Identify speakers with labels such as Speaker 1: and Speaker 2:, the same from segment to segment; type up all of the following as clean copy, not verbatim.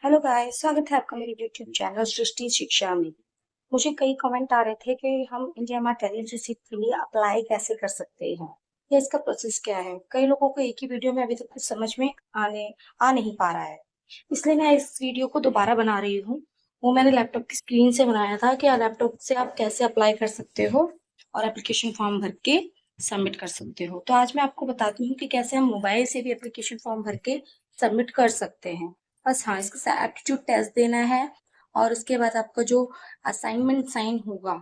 Speaker 1: Hello guys, स्वागत है आपका मेरे यूट्यूब चैनल सृष्टि शिक्षा में। मुझे कई कमेंट आ रहे थे कि हम इंडिया मार्ट टेलीविजन के लिए अप्लाई कैसे कर सकते हैं या इसका प्रोसेस क्या है। कई लोगों को एक ही वीडियो में अभी तक कुछ समझ में आ नहीं पा रहा है, इसलिए मैं इस वीडियो को दोबारा बना रही हूँ। वो मैंने लैपटॉप की स्क्रीन से बनाया था कि लैपटॉप से आप कैसे अप्लाई कर सकते हो और एप्लीकेशन फॉर्म भर के सबमिट कर सकते हो। तो आज मैं आपको बताती हूँ कि कैसे हम मोबाइल से भी एप्लीकेशन फॉर्म भर के सबमिट कर सकते हैं। बस हाँ, इसका एप्टीट्यूड टेस्ट देना है और उसके बाद आपका जो असाइनमेंट साइन होगा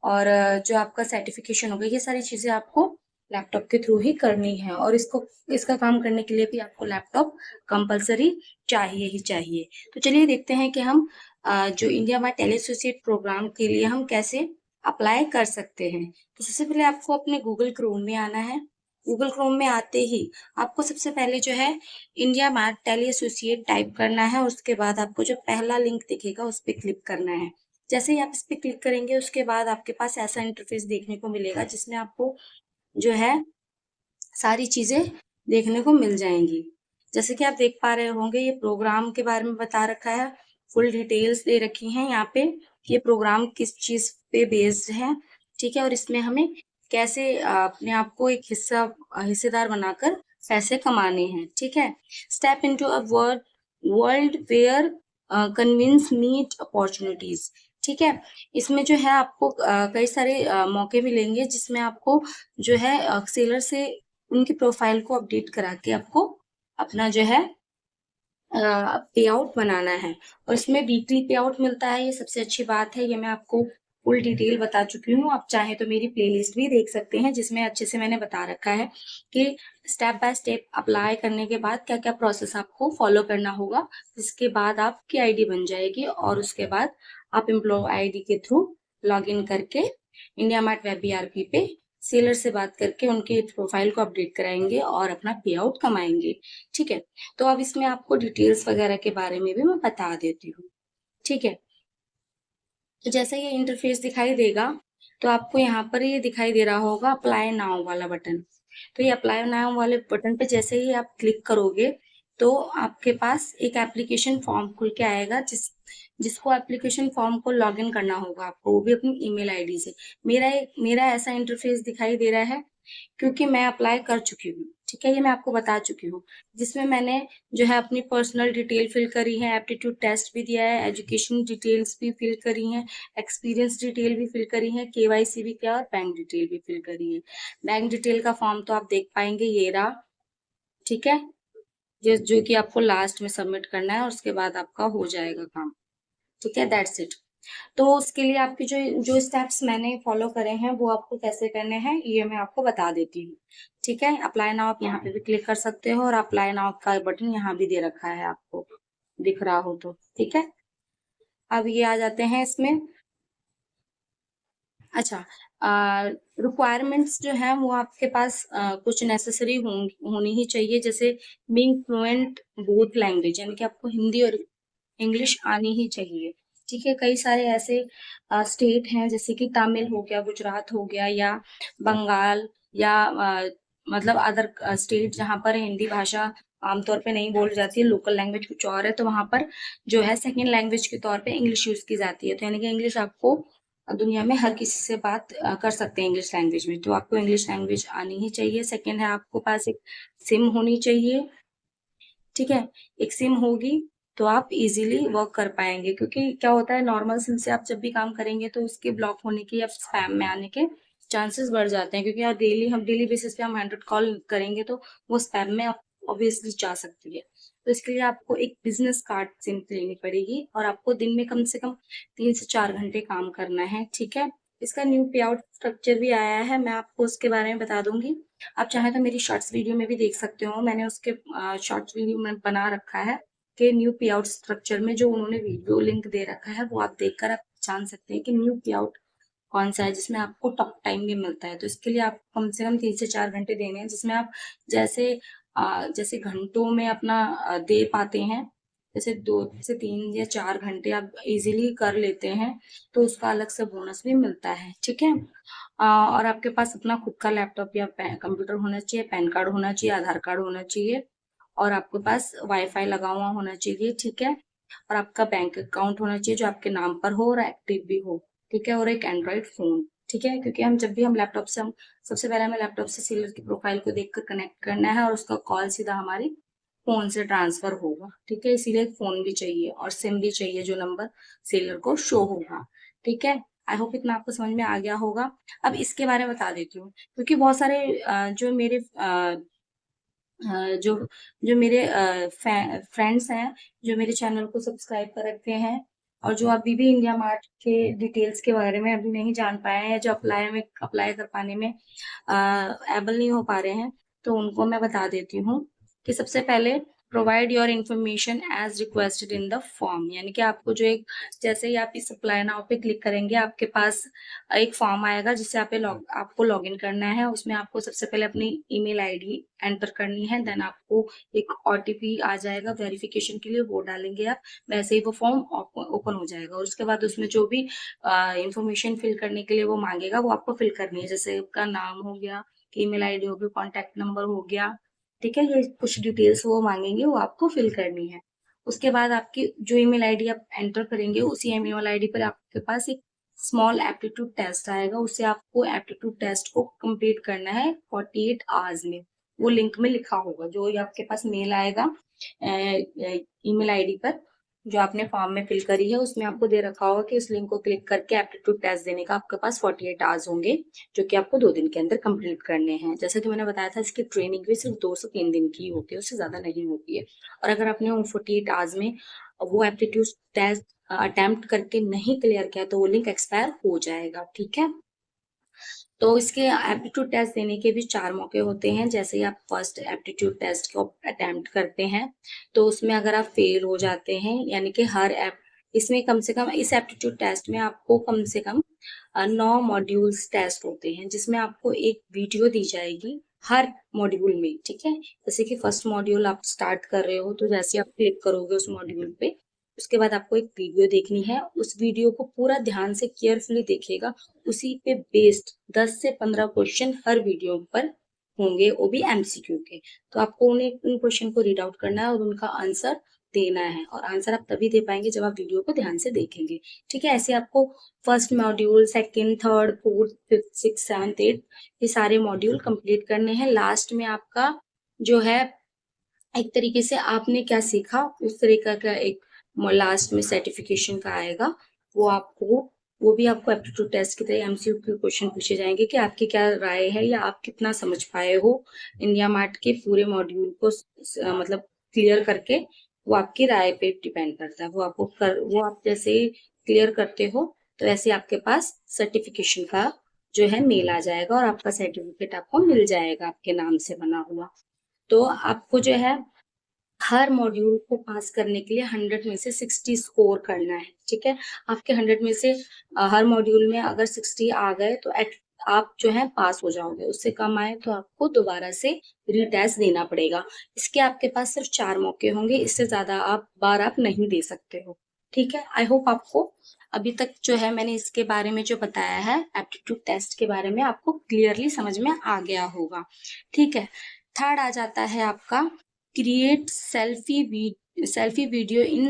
Speaker 1: और जो आपका सर्टिफिकेशन होगा, ये सारी चीजें आपको लैपटॉप के थ्रू ही करनी है। और इसका काम करने के लिए भी आपको लैपटॉप कंपलसरी चाहिए ही चाहिए। तो चलिए देखते हैं कि हम जो India mart tele associate program के लिए हम कैसे अप्लाई कर सकते हैं। तो सबसे पहले आपको अपने गूगल क्रोम में आना है। गूगल क्रोम में आते ही आपको सबसे पहले जो है India mart tele associate type करना है और उसके बाद आपको जो पहला लिंक दिखेगा उस पर क्लिक करना है। जैसे ही आप इस पे क्लिक करेंगे उसके बाद आपके पास ऐसा इंटरफेस देखने को मिलेगा जिसमें आपको जो है सारी चीजें देखने को मिल जाएंगी। जैसे कि आप देख पा रहे होंगे, ये प्रोग्राम के बारे में बता रखा है, फुल डिटेल्स दे रखी हैं यहाँ पे। ये प्रोग्राम किस चीज पे बेस्ड है, ठीक है, और इसमें हमें कैसे अपने आप को एक हिस्सेदार बनाकर पैसे कमाने हैं, ठीक है। Step into a world where convince meet opportunities, ठीक है। इसमें जो है आपको कई सारे मौके मिलेंगे जिसमें आपको जो है सेलर से उनकी प्रोफाइल को अपडेट करा के आपको अपना जो है पे आउट बनाना है। और इसमें वीकली पे आउट मिलता है, ये सबसे अच्छी बात है। ये मैं आपको फुल डिटेल बता चुकी हूँ। आप चाहे तो मेरी प्लेलिस्ट भी देख सकते हैं जिसमें अच्छे से मैंने बता रखा है कि स्टेप बाय स्टेप अप्लाई करने के बाद क्या क्या प्रोसेस आपको फॉलो करना होगा। जिसके बाद आपकी आईडी बन जाएगी और उसके बाद आप एम्प्लॉय आईडी के थ्रू लॉग इन करके इंडिया मार्ट वेब ईआरपी पे सेलर से बात करके उनके प्रोफाइल को अपडेट कराएंगे और अपना पे आउट कमाएंगे, ठीक है। तो अब इसमें आपको डिटेल्स वगैरह के बारे में भी मैं बता देती हूँ, ठीक है। तो जैसे ये इंटरफेस दिखाई देगा तो आपको यहाँ पर ये दिखाई दे रहा होगा अप्लाई नाउ वाला बटन। तो ये अप्लाई नाउ वाले बटन पे जैसे ही आप क्लिक करोगे तो आपके पास एक एप्लीकेशन फॉर्म खुल के आएगा जिसको एप्लीकेशन फॉर्म को लॉगिन करना होगा आपको, वो भी अपनी ईमेल आईडी से। मेरा ऐसा इंटरफेस दिखाई दे रहा है क्योंकि मैं अप्लाई कर चुकी हूँ, ठीक है। ये मैं आपको बता चुकी हूँ, जिसमें मैंने जो है अपनी पर्सनल डिटेल फिल करी है, एप्टीट्यूड टेस्ट भी दिया है, एजुकेशन डिटेल्स भी फिल करी हैं, एक्सपीरियंस डिटेल भी फिल करी है, केवाईसी भी किया और बैंक डिटेल भी फिल करी है। बैंक डिटेल का फॉर्म तो आप देख पाएंगे, ये रहा, ठीक है। जो कि आपको लास्ट में सबमिट करना है और उसके बाद आपका हो जाएगा काम, ठीक है। That's it. तो उसके लिए आपके जो जो स्टेप्स मैंने फॉलो करे हैं वो आपको कैसे करने हैं ये मैं आपको बता देती हूँ, ठीक है। अप्लाई नाउ आप यहाँ पे भी क्लिक कर सकते हो और अप्लाई नाउ का बटन यहाँ भी दे रखा है, आपको दिख रहा हो तो, ठीक है। अब ये आ जाते हैं इसमें। अच्छा, रिक्वायरमेंट्स जो है वो आपके पास कुछ नेसेसरी होनी ही चाहिए, जैसे बीइंग फ्लुएंट बोथ लैंग्वेज, यानी कि आपको हिंदी और इंग्लिश आनी ही चाहिए, ठीक है। कई सारे ऐसे स्टेट हैं जैसे कि तमिल हो गया, गुजरात हो गया, या बंगाल, या मतलब अदर स्टेट जहाँ पर हिंदी भाषा आमतौर पे नहीं बोली जाती है, लोकल लैंग्वेज कुछ और है, तो वहां पर जो है सेकेंड लैंग्वेज के तौर पे इंग्लिश यूज की जाती है। तो यानी कि इंग्लिश आपको दुनिया में हर किसी से बात कर सकते हैं इंग्लिश लैंग्वेज में, तो आपको इंग्लिश लैंग्वेज आनी ही चाहिए। सेकेंड है, आपको पास एक सिम होनी चाहिए, ठीक है। एक सिम होगी तो आप इजीली वर्क कर पाएंगे, क्योंकि क्या होता है, नॉर्मल सिम से आप जब भी काम करेंगे तो उसके ब्लॉक होने के या स्पैम में आने के चांसेस बढ़ जाते हैं, क्योंकि यार हम डेली बेसिस पे हम 100 कॉल करेंगे तो वो स्पैम में ऑब्वियसली जा सकती है। तो इसके लिए आपको एक बिजनेस कार्ड सिम लेनी पड़ेगी और आपको दिन में कम से कम 3 से 4 घंटे काम करना है, ठीक है। इसका न्यू पे आउट स्ट्रक्चर भी आया है, मैं आपको उसके बारे में बता दूंगी। आप चाहे तो मेरी शॉर्ट्स वीडियो में भी देख सकते हो, मैंने उसके शॉर्ट्स वीडियो में बना रखा है कि न्यू पे आउट स्ट्रक्चर में जो उन्होंने वीडियो लिंक दे रखा है वो आप देखकर आप जान सकते हैं कि न्यू पे आउट कौन सा है जिसमें आपको टॉक टाइम भी मिलता है। तो इसके लिए आप कम से कम 3 से 4 घंटे देने हैं, जिसमें आप जैसे जैसे घंटों में अपना दे पाते हैं, जैसे 2 से 3 या 4 घंटे आप इजीली कर लेते हैं तो उसका अलग से बोनस भी मिलता है, ठीक है। और आपके पास अपना खुद का लैपटॉप या कंप्यूटर होना चाहिए, पैन कार्ड होना चाहिए, आधार कार्ड होना चाहिए और आपके पास वाईफाई लगा हुआ होना चाहिए, ठीक है। और आपका बैंक अकाउंट होना चाहिए जो आपके नाम पर हो और एक्टिव भी हो, ठीक है, और एक एंड्रॉइड फोन, ठीक है, क्योंकि हम जब भी हम लैपटॉप से हम सबसे पहले हमें लैपटॉप से सेलर की प्रोफाइल को देखकर कनेक्ट करना है और उसका कॉल सीधा हमारी फोन से ट्रांसफर होगा, ठीक है, इसीलिए फोन भी चाहिए और सिम भी चाहिए जो नंबर सेलर को शो होगा, ठीक है। आई होप इतना आपको समझ में आ गया होगा। अब इसके बारे में बता देती हूँ, क्योंकि बहुत सारे जो मेरे जो जो मेरे फ्रेंड्स हैं जो मेरे चैनल को सब्सक्राइब कर रखे हैं और जो अभी भी इंडिया मार्ट के डिटेल्स के बारे में अभी नहीं जान पाए हैं, जो अप्लाई कर पाने में एबल नहीं हो पा रहे हैं, तो उनको मैं बता देती हूँ कि सबसे पहले provide your information as requested in the form, यानी कि आपको जो एक जैसे ही आप इस अप्लाई नाउ पे क्लिक करेंगे आपके पास एक फॉर्म आएगा जिससे आपको लॉग इन करना है। उसमें आपको सबसे पहले अपनी ईमेल आईडी एंटर करनी है, देन आपको एक ओटीपी आ जाएगा वेरिफिकेशन के लिए, वो डालेंगे आप, वैसे ही वो फॉर्म ओपन हो जाएगा और उसके बाद उसमें जो भी इंफॉर्मेशन फिल करने के लिए वो मांगेगा वो आपको फिल करनी है, जैसे आपका नाम हो गया, ईमेल आईडी हो गया, कॉन्टेक्ट नंबर हो गया, ठीक है, ये कुछ डिटेल्स वो मांगेंगे वो आपको फिल करनी है। उसके बाद आपकी जो ईमेल आईडी आप एंटर करेंगे उसी ईमेल आईडी पर आपके पास एक स्मॉल एप्टीट्यूड टेस्ट आएगा, उससे आपको एप्टीट्यूड टेस्ट को कंप्लीट करना है 48 आवर्स में। वो लिंक में लिखा होगा, जो ये आपके पास मेल आएगा ईमेल आईडी पर जो आपने फॉर्म में फिल करी है, उसमें आपको दे रखा होगा कि उस लिंक को क्लिक करके एप्टीट्यूड टेस्ट देने का आपके पास 48 आवर्स होंगे, जो कि आपको 2 दिन के अंदर कंप्लीट करने हैं। जैसा कि मैंने बताया था इसकी ट्रेनिंग भी सिर्फ 2 से 3 दिन की होती है, उससे ज्यादा नहीं होती है। और अगर आपने उन 48 आवर्स में वो एप्टीट्यूड टेस्ट अटेम्प्ट करके नहीं क्लियर किया तो वो लिंक एक्सपायर हो जाएगा, ठीक है। तो इसके एप्टीट्यूड टेस्ट देने के भी 4 मौके होते हैं। जैसे ही आप फर्स्ट एप्टीट्यूड टेस्ट को अटेम्प्ट करते हैं तो उसमें अगर आप फेल हो जाते हैं, यानी कि हर ऐप इसमें कम से कम इस एप्टीट्यूड टेस्ट में आपको कम से कम 9 मॉड्यूल्स टेस्ट होते हैं, जिसमें आपको एक वीडियो दी जाएगी हर मॉड्यूल में, ठीक है। जैसे कि फर्स्ट मॉड्यूल आप स्टार्ट कर रहे हो तो जैसे आप क्लिक करोगे उस मॉड्यूल पे, उसके बाद आपको एक वीडियो देखनी है, उस वीडियो को पूरा ध्यान से केयरफुली देखिएगा, उसी पे बेस्ड 10 से 15 क्वेश्चन हर वीडियो पर होंगे, वो भी एमसीक्यू के। तो आपको उन्हें उन क्वेश्चन को रीड आउट करना है और उनका आंसर देना है, और आंसर आप तभी दे पाएंगे जब आप वीडियो को ध्यान से देखेंगे, ठीक है। ऐसे आपको first module, second, third, fourth, fifth, six, seventh, eight ये सारे मॉड्यूल कंप्लीट करने हैं। लास्ट में आपका जो है एक तरीके से आपने क्या सीखा उस तरीका का एक लास्ट में सर्टिफिकेशन का आएगा, वो भी आपको एप्टीट्यूड टेस्ट की तरह एमसीक्यू क्वेश्चन पूछे जाएंगे कि आपकी क्या राय है या आप कितना समझ पाए हो इंडिया मार्ट के पूरे मॉड्यूल को मतलब क्लियर करके, वो आपकी राय पे डिपेंड करता है। वो आप जैसे क्लियर करते हो तो ऐसे आपके पास सर्टिफिकेशन का जो है मेल आ जाएगा और आपका सर्टिफिकेट आपको मिल जाएगा आपके नाम से बना हुआ। तो आपको जो है हर मॉड्यूल को पास करने के लिए 100 में से 60 स्कोर करना है, ठीक है। आपके 100 में से हर मॉड्यूल में अगर 60 आ गए तो आप जो है पास हो जाओगे, उससे कम आए तो आपको दोबारा से रीटेस्ट देना पड़ेगा। इसके आपके पास सिर्फ 4 मौके होंगे, इससे ज्यादा बार आप नहीं दे सकते हो, ठीक है। आई होप आपको अभी तक जो है मैंने इसके बारे में जो बताया है एप्टीट्यूड टेस्ट के बारे में आपको क्लियरली समझ में आ गया होगा, ठीक है। थर्ड आ जाता है आपका create selfie video in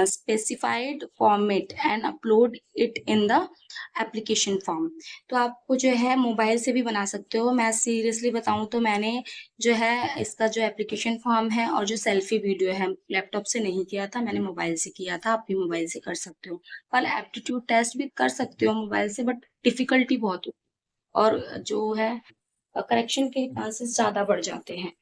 Speaker 1: specified format and upload it in the application form। तो आपको जो है मोबाइल से भी बना सकते हो। मैं सीरियसली बताऊं तो मैंने जो है इसका जो एप्लीकेशन फॉर्म है और जो सेल्फी वीडियो है लैपटॉप से नहीं किया था, मैंने मोबाइल से किया था। आप भी मोबाइल से कर सकते हो, पर एप्टीट्यूड टेस्ट भी कर सकते हो मोबाइल से, बट डिफिकल्टी बहुत होती है और जो है करेक्शन के चांसेस ज्यादा बढ़ जाते हैं।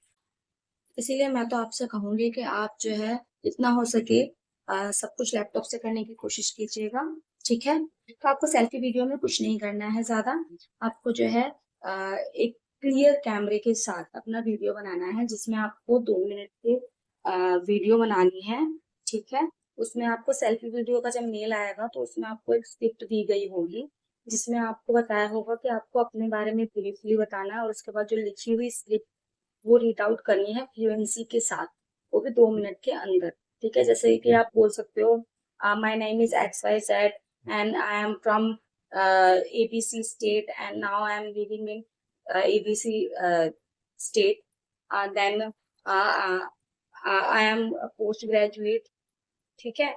Speaker 1: इसीलिए मैं तो आपसे कहूंगी कि आप जो है जितना हो सके सब कुछ लैपटॉप से करने की कोशिश कीजिएगा, ठीक है। तो आपको सेल्फी वीडियो में कुछ नहीं करना है ज्यादा, आपको जो है एक क्लियर कैमरे के साथ अपना वीडियो बनाना है, जिसमें आपको 2 मिनट के वीडियो बनानी है, ठीक है। उसमें आपको सेल्फी वीडियो का जब मेल आएगा तो उसमें आपको एक स्क्रिप्ट दी गई होगी, जिसमें आपको बताया होगा कि आपको अपने बारे में ब्रीफली बताना है और उसके बाद जो लिखी हुई स्क्रिप्ट वो रीड आउट करनी है फ्लुएंसी के साथ, वो भी 2 मिनट के अंदर, ठीक है। जैसे कि आप बोल सकते हो my name is X Y Z and I am from ABC state and now I am living in ABC state, then I am post graduate ठीक है।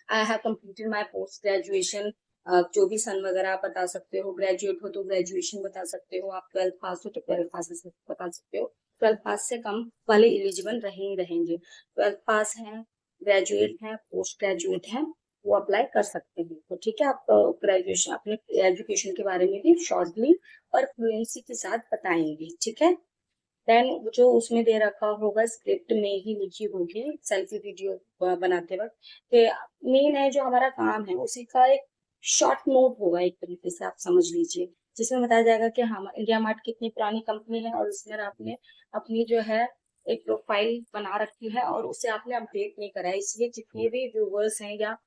Speaker 1: I have completed my post graduation. जो भी सन वगैरह आप बता सकते हो, graduate हो तो ग्रेजुएशन बता सकते हो, आप 12th पास हो तो 12th पास बता सकते हो। 12th पास से कम वाले एलिजिबल रहेंगे। 12th पास हैं, ग्रेजुएट हैं, पोस्ट ग्रेजुएट हैं, वो अप्लाई कर सकते हैं। तो ठीक है, आप ग्रेजुएशन अपने एजुकेशन के बारे में भी शॉर्टली और फ्लुएंसी के साथ बताएंगे। ठीक है। देन जो उसमें दे रखा होगा स्क्रिप्ट में ही लिखी होगी सेल्फी वीडियो बनाते वक्त। मेन है जो हमारा काम है उसी का एक शॉर्ट नोट होगा, एक तरीके से आप समझ लीजिए, जिसमें बताया जाएगा कि हम इंडिया मार्ट कितनी पुरानी कंपनी है और उसमें आपने अपनी जो है एक प्रोफाइल बना रखी है और उसे आपने अपडेट नहीं करा है, इसलिए जितने भी व्यूवर्स हैं या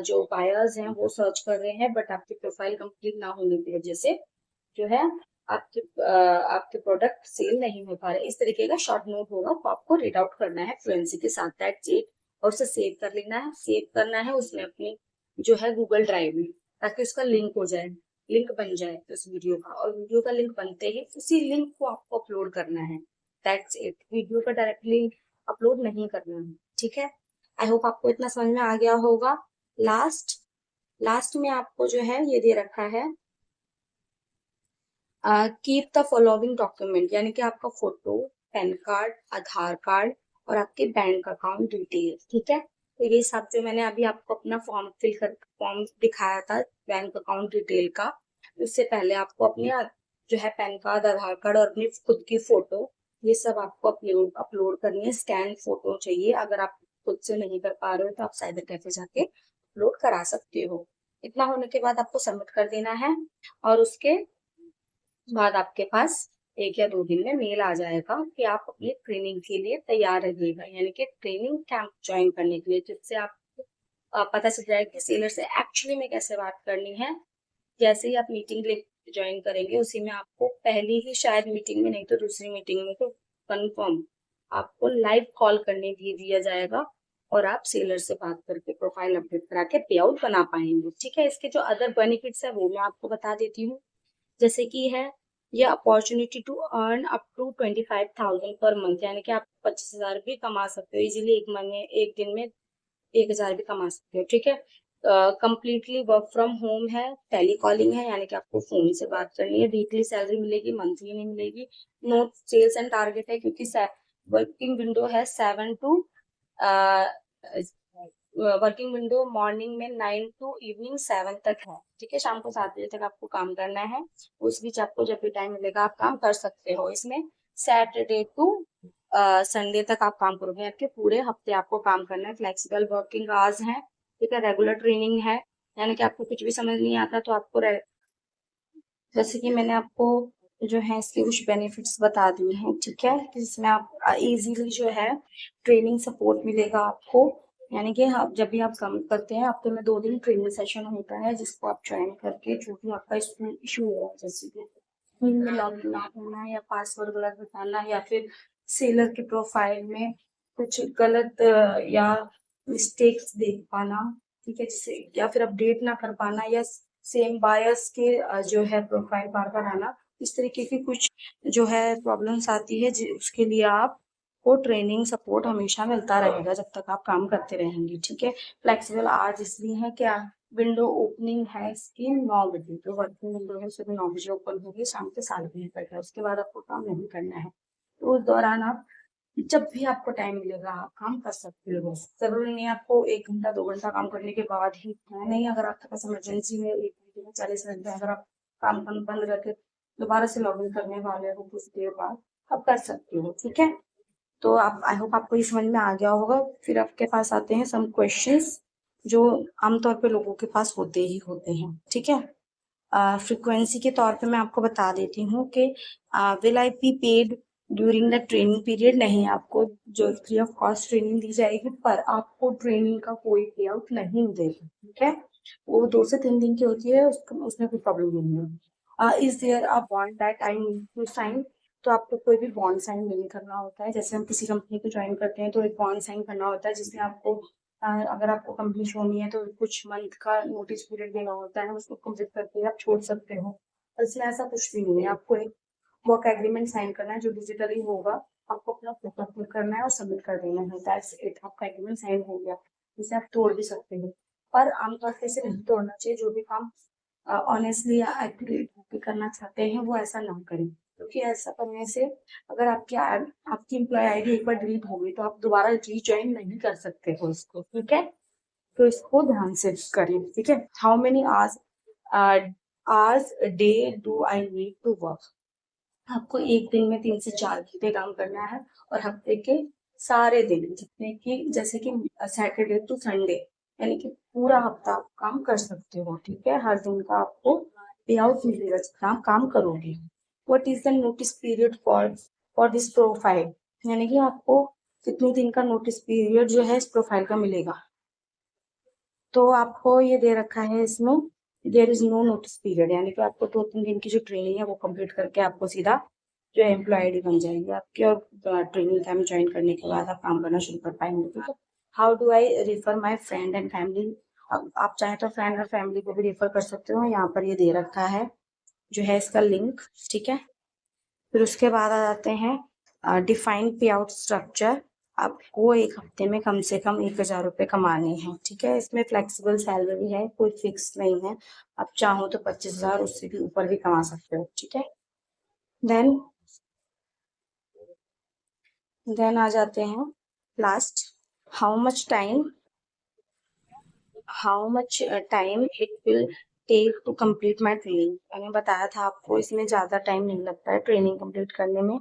Speaker 1: जो बायर्स हैं वो सर्च कर रहे हैं, बट आपकी प्रोफाइल कंप्लीट ना होने की वजह से जो है आपके प्रोडक्ट सेल नहीं हो पा रहे। इस तरीके का शॉर्ट नोट होगा, तो आपको रीड आउट करना है फ्लुएंसी के साथ, दैट्स इट। और उसे सेव कर लेना है, सेव करना है उसमें अपनी जो है गूगल ड्राइव में, ताकि उसका लिंक हो जाए, लिंक बन जाए उस वीडियो का, और वीडियो का लिंक बनते ही उसी लिंक को आपको अपलोड करना है, दैट्स इट। वीडियो का डायरेक्टली अपलोड नहीं करना है। ठीक है। आई होप आपको इतना समझ में आ गया होगा। लास्ट लास्ट में आपको जो है ये दे रखा है, कीप द फॉलोइंग डॉक्यूमेंट, यानी कि आपका फोटो, पैन कार्ड, आधार कार्ड और आपके बैंक अकाउंट डिटेल। ठीक है। तो ये सब जो मैंने अभी आपको अपना फॉर्म दिखाया था बैंक अकाउंट डिटेल का, उससे पहले आपको अपने जो है पैन कार्ड, आधार कार्ड और अपनी खुद की फोटो, ये सब आपको अपलोड करनी है। स्कैन फोटो चाहिए, अगर आप खुद से नहीं कर पा रहे हो तो आप साइबर कैफे जाके अपलोड करा सकते हो। इतना होने के बाद आपको सबमिट कर देना है, और उसके बाद आपके पास 1 या 2 दिन में मेल आ जाएगा कि आप अपनी ट्रेनिंग के लिए तैयार रहिएगा, यानी कि ट्रेनिंग कैंप ज्वाइन करने के लिए, जिससे आप पता चल जाएगा कि सेलर से एक्चुअली में कैसे बात करनी है। जैसे ही आप मीटिंग ज्वाइन करेंगे, उसी में आपको पहली ही शायद मीटिंग में, नहीं तो दूसरी मीटिंग में तो कंफर्म आपको लाइव कॉल करने भी दिया जाएगा, और आप सेलर से बात करके प्रोफाइल अपडेट करा के पे आउट बना पाएंगे। ठीक है। इसके जो अदर बेनिफिट्स है वो मैं आपको बता देती हूँ, जैसे कि है ये opportunity to earn up to 25,000 per month, यानी कि आप 25,000 भी कमा सकते हो इजीली, एक दिन में 1,000 भी कमा सकते हो। ठीक है। कंप्लीटली वर्क फ्रॉम होम है, टेली कॉलिंग है, यानी कि आपको फोन से बात करनी है, वीकली सैलरी मिलेगी, मंथली नहीं मिलेगी। नो सेल्स एंड टारगेट है, क्योंकि वर्किंग विंडो है 7 टू वर्किंग विंडो मॉर्निंग में 9 टू इवनिंग 7 तक है। ठीक है। शाम को 7 बजे तक आपको काम करना है, उस बीच आपको जब भी टाइम मिलेगा आप काम कर सकते हो। इसमें सैटरडे टू संडे तक आप काम करोगे, आपके पूरे हफ्ते आपको काम करना है। फ्लेक्सिबल वर्किंग आवर्स हैं। ठीक है। रेगुलर ट्रेनिंग है, यानी कि आपको कुछ भी समझ नहीं आता तो आपको जैसे कि मैंने आपको जो है इसके कुछ बेनिफिट्स बता दिए हैं। ठीक है। जिसमें आप इजीली जो है ट्रेनिंग सपोर्ट मिलेगा आपको, यानी कि जब भी आप काम करते हैं हफ्ते में 2 दिन ट्रेनिंग सेशन होता है, जिसको आप ज्वाइन करके जो भी आपका इशू हो, जैसे कि में लॉग इन होना या पासवर्ड गलत बताना, या फिर सेलर के प्रोफाइल में कुछ गलत या मिस्टेक्स देख पाना, ठीक है, जिससे या फिर अपडेट ना कर पाना, या सेम बायर्स के जो है प्रोफाइल बार बार आना, इस तरीके की कुछ जो है प्रॉब्लम्स आती है, उसके लिए आपको ट्रेनिंग सपोर्ट हमेशा मिलता रहेगा जब तक आप काम करते रहेंगे। ठीक है। फ्लेक्सिबल आवर्स इसलिए है कि विंडो ओपनिंग है इसकी 9 बजे, जो वर्किंग विंडो है सुबह 9 बजे ओपन होगी, शाम के 7 बजे तक है, उसके बाद आपको काम नहीं करना है। तो उस दौरान आप जब भी आपको टाइम मिलेगा आप काम कर सकते हो, बस जरूरी नहीं आपको 1 घंटा 2 घंटा काम करने के बाद ही है, नहीं, अगर आपके पास इमरजेंसी है 1 घंटे में 40 घंटे अगर आप काम बंद करके दोबारा से लॉग इन करने वाले हो कुछ देर बाद, आप कर सकते हो। ठीक है। तो आप आई होप आपको ये समझ में आ गया होगा। फिर आपके पास आते हैं सम क्वेश्चंस जो आमतौर पे लोगों के पास होते ही होते हैं। ठीक है। फ्रीक्वेंसी के तौर पे मैं आपको बता देती हूँ कि will I be paid during the training period, नहीं, आपको जो फ्री ऑफ कॉस्ट ट्रेनिंग दी जाएगी, पर आपको ट्रेनिंग का कोई पे आउट नहीं मिलेगा। ठीक है। वो 2 से 3 दिन की होती है, उसमें कोई प्रॉब्लम नहीं है। Is there a bond that I need to sign, तो आपको कोई भी बॉन्ड साइन नहीं करना होता है। जैसे हम किसी कंपनी को ज्वाइन करते हैं तो एक बॉन्ड साइन करना होता है, जिसमें आपको अगर आपको कंपनी छोड़नी है तो कुछ मंथ का नोटिस पीरियड देना होता है, उसको कंप्लीट करके आप छोड़ सकते हो। और इसमें ऐसा कुछ भी नहीं है, आपको एक वर्क एग्रीमेंट साइन करना है जो डिजिटली होगा, आपको अपना पेपर फिल करना है और सबमिट कर देना है, दैट्स इट, आपका एग्रीमेंट साइन हो गया। इसे आप तोड़ भी सकते हो, पर आमतौर पर इसे नहीं तोड़ना चाहिए। जो भी काम ऑनेस्टली या एक्यूरेट करना चाहते हैं वो ऐसा ना करें, क्योंकि ऐसा करने से अगर आपकी एम्प्लॉय आईडी एक बार डिलीट हो गई तो आप दोबारा रीज्वाइन नहीं कर सकते हो इसको, ठीक है। तो इसको ध्यान से करें, ठीक है। How many hours day do I need to work. आपको एक दिन में 3 से 4 घंटे काम करना है, और हफ्ते के सारे दिन, जितने की जैसे कि सैटरडे टू संडे, यानी कि पूरा हफ्ता आप काम कर सकते हो, ठीक है। हर दिन का आपको पे आउट मिलेगा जितना आप काम करोगे। What is the notice period for this profile, यानी कि आपको कितने दिन का नोटिस पीरियड जो है इस प्रोफाइल का मिलेगा। तो आपको ये दे रखा है इसमें, there is no notice period, यानी कि आपको 2-3 दिन की जो ट्रेनिंग है वो कंप्लीट करके आपको सीधा जो है एम्प्लॉय आईडी बन जाएगी आपकी, और ट्रेनिंग टाइम ज्वाइन करने के बाद आप काम करना शुरू कर पाएंगे, ठीक है। How do I refer my friend and family. आप चाहे तो फ्रेंड और फैमिली को भी रेफर कर सकते हो, यहाँ पर ये दे रखा है जो है इसका लिंक, ठीक है। फिर उसके बाद आ जाते हैं डिफाइंड पे आउट स्ट्रक्चर। आपको एक हफ्ते में कम से कम 1,000 रुपये कमाने हैं, ठीक है। इसमें फ्लेक्सिबल सैलरी है, कोई फिक्स नहीं है। आप चाहो तो 25,000 उससे भी ऊपर भी कमा सकते हो, ठीक है। देन आ जाते हैं last, how much time it will take to complete my training. मैंने बताया था आपको इसमें ज़्यादा टाइम नहीं लगता है ट्रेनिंग कंप्लीट करने में,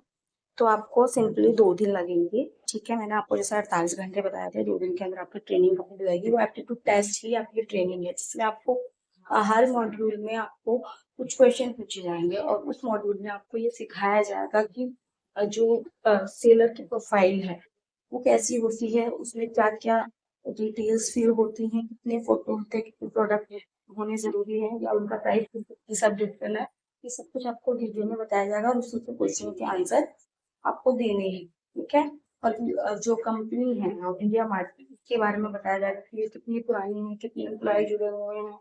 Speaker 1: तो आपको सिंपली 2 दिन लगेंगे, ठीक है। मैंने आपको जैसे 48 घंटे बताया थे, 2 दिन के अंदर आपकी ट्रेनिंग कंप्लीट हो जाएगी। वो एप्टीट्यूड टेस्ट ही आपकी ट्रेनिंग है, जिसमें आपको हर मॉड्यूल में आपको कुछ क्वेश्चन पूछे जाएंगे, और उस मॉड्यूल में आपको ये सिखाया जाएगा कि जो सेलर की प्रोफाइल है वो कैसी होती है, उसमें क्या क्या डिटेल्स फिल होती हैं, कितने फोटो होते हैं, कितने प्रोडक्ट होने जरूरी है, या उनका प्राइस सब करना है। ये सब कुछ आपको वीडियो में बताया जाएगा, और उसी के क्वेश्चन के आंसर आपको देने हैं, ठीक है। और जो कंपनी है इंडिया मार्ट के बारे में बताया जाएगा कि ये कितनी पुरानी है, कितने एम्प्लॉय जुड़े हुए हैं,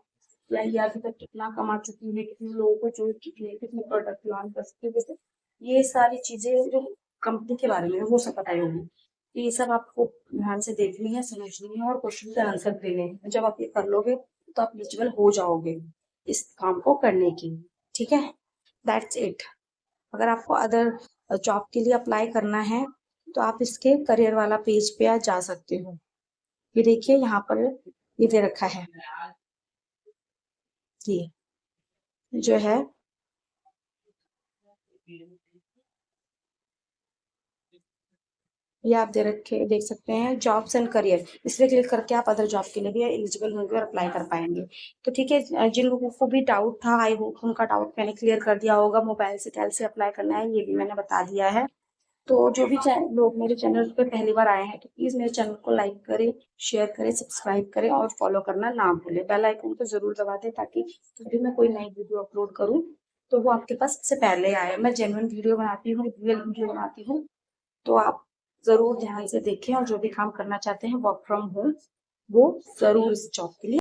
Speaker 1: या ये अभी तक कितना कमा चुकी है, कितने लोगों को जोड़ चुकी है, कितने प्रोडक्ट लॉन्च कर सकती है, जैसे ये सारी चीजें जो कंपनी के बारे में है, वो सब बताई होगी। ये सब आपको ध्यान से देखनी है, समझनी है, और क्वेश्चन के आंसर देने हैं। जब आप ये कर लोगे तो आप एलिजिबल हो जाओगे इस काम को करने की, ठीक है। That's it. अगर आपको अदर जॉब के लिए अप्लाई करना है तो आप इसके करियर वाला पेज पे आज जा सकते हो। ये देखिए यहाँ पर ये दे रखा है, ये जो है ये आप देख सकते हैं जॉब्स एंड करियर। इस पर क्लिक करके आप अदर जॉब के लिए भी एलिजिबल होंगे और अप्लाई कर पाएंगे। तो ठीक है, जिन लोगों को भी डाउट था, आई होप उनका डाउट मैंने क्लियर कर दिया होगा। मोबाइल से कैसे अप्लाई करना है ये भी मैंने बता दिया है। तो जो भी लोग मेरे चैनल पर पहली बार आए हैं तो प्लीज मेरे चैनल को लाइक करें, शेयर करें, सब्सक्राइब करें, और फॉलो करना ना भूलें। बेल आइकन को जरूर दबा दें, ताकि जब भी मैं कोई नई वीडियो अपलोड करूँ तो वो आपके पास सबसे पहले आए। मैं जेन्युइन वीडियो बनाती हूँ, रियल वीडियो बनाती हूँ, तो आप जरूर ध्यान से देखें, और जो भी काम करना चाहते हैं वर्क फ्रॉम होम, वो जरूर इस जॉब के लिए